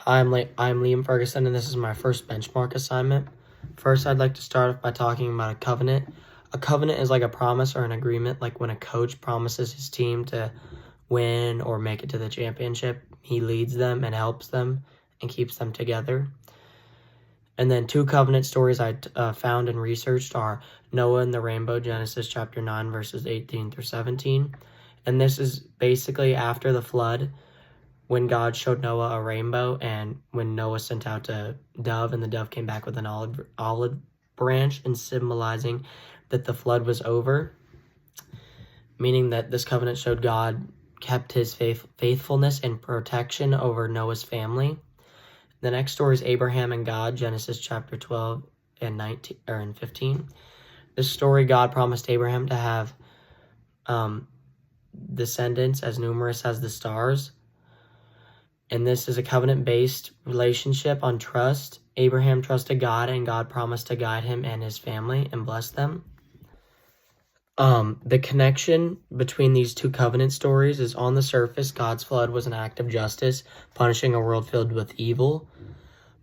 I'm Liam Ferguson, and this is my first benchmark assignment. First, I'd like to start off by talking about a covenant. A covenant is like a promise or an agreement, like when a coach promises his team to win or make it to the championship. He leads them and helps them and keeps them together. And then two covenant stories I found and researched are Noah and the rainbow, Genesis chapter 9, verses 18 through 17. And this is basically after the flood, when God showed Noah a rainbow, and when Noah sent out a dove, and the dove came back with an olive branch, and symbolizing that the flood was over, meaning that this covenant showed God kept his faithfulness and protection over Noah's family. The next story is Abraham and God, Genesis chapter 12 and 15. This story, God promised Abraham to have descendants as numerous as the stars. And this is a covenant-based relationship on trust. Abraham trusted God, and God promised to guide him and his family and bless them. The connection between these two covenant stories is, on the surface, God's flood was an act of justice, punishing a world filled with evil.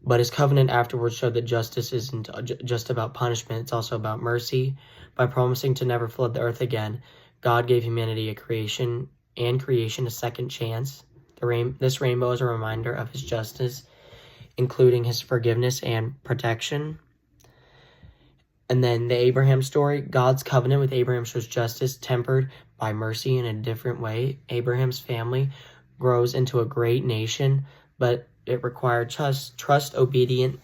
But his covenant afterwards showed that justice isn't just about punishment, it's also about mercy. By promising to never flood the earth again, God gave humanity a creation a second chance. This rainbow is a reminder of his justice, including his forgiveness and protection. And then the Abraham story, God's covenant with Abraham shows justice tempered by mercy in a different way. Abraham's family grows into a great nation, but it required trust, obedience,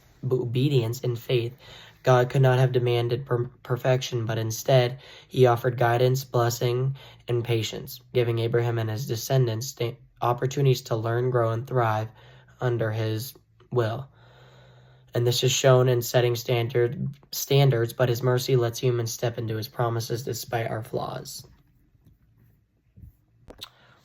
and faith. God could not have demanded perfection, but instead he offered guidance, blessing, and patience, giving Abraham and his descendants opportunities to learn, grow, and thrive under his will. And this is shown in setting standards, but his mercy lets humans step into his promises despite our flaws.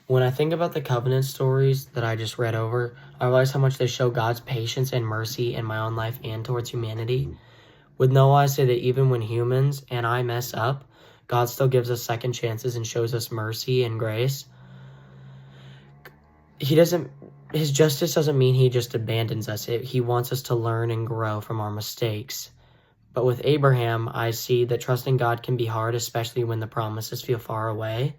When I think about the covenant stories that I just read over, I realize how much they show God's patience and mercy in my own life and towards humanity. With Noah, I say that even when humans and I mess up, God still gives us second chances and shows us mercy and grace. His justice doesn't mean he just abandons us. He wants us to learn and grow from our mistakes. But with Abraham, I see that trusting God can be hard, especially when the promises feel far away.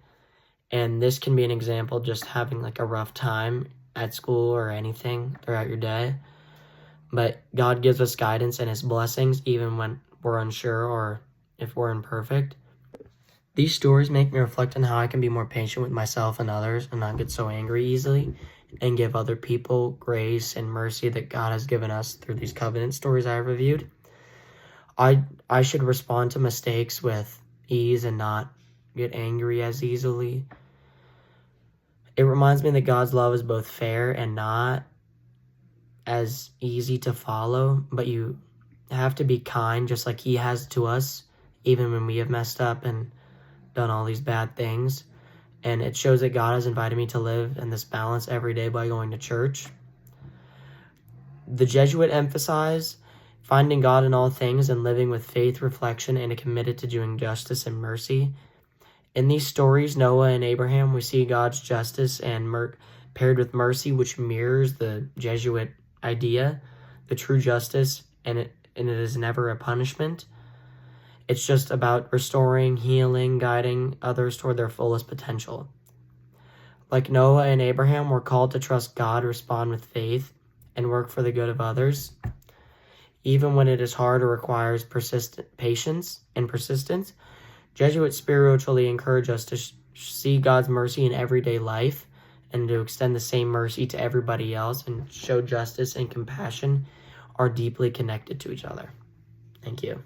And this can be an example just having like a rough time at school or anything throughout your day. But God gives us guidance and his blessings even when we're unsure or if we're imperfect. These stories make me reflect on how I can be more patient with myself and others and not get so angry easily, and give other people grace and mercy that God has given us through these covenant stories I reviewed. I should respond to mistakes with ease and not get angry as easily. It reminds me that God's love is both fair and not as easy to follow, but you have to be kind just like he has to us, even when we have messed up and done all these bad things. And it shows that God has invited me to live in this balance every day by going to church. The Jesuit emphasize finding God in all things and living with faith, reflection, and a committed to doing justice and mercy. In these stories, Noah and Abraham, we see God's justice and paired with mercy, which mirrors the Jesuit idea, the true justice, and it is never a punishment. It's just about restoring, healing, guiding others toward their fullest potential. Like Noah and Abraham, we're called to trust God, respond with faith, and work for the good of others. Even when it is hard or requires patience and persistence, Jesuits spiritually encourage us to see God's mercy in everyday life and to extend the same mercy to everybody else, and show justice and compassion are deeply connected to each other. Thank you.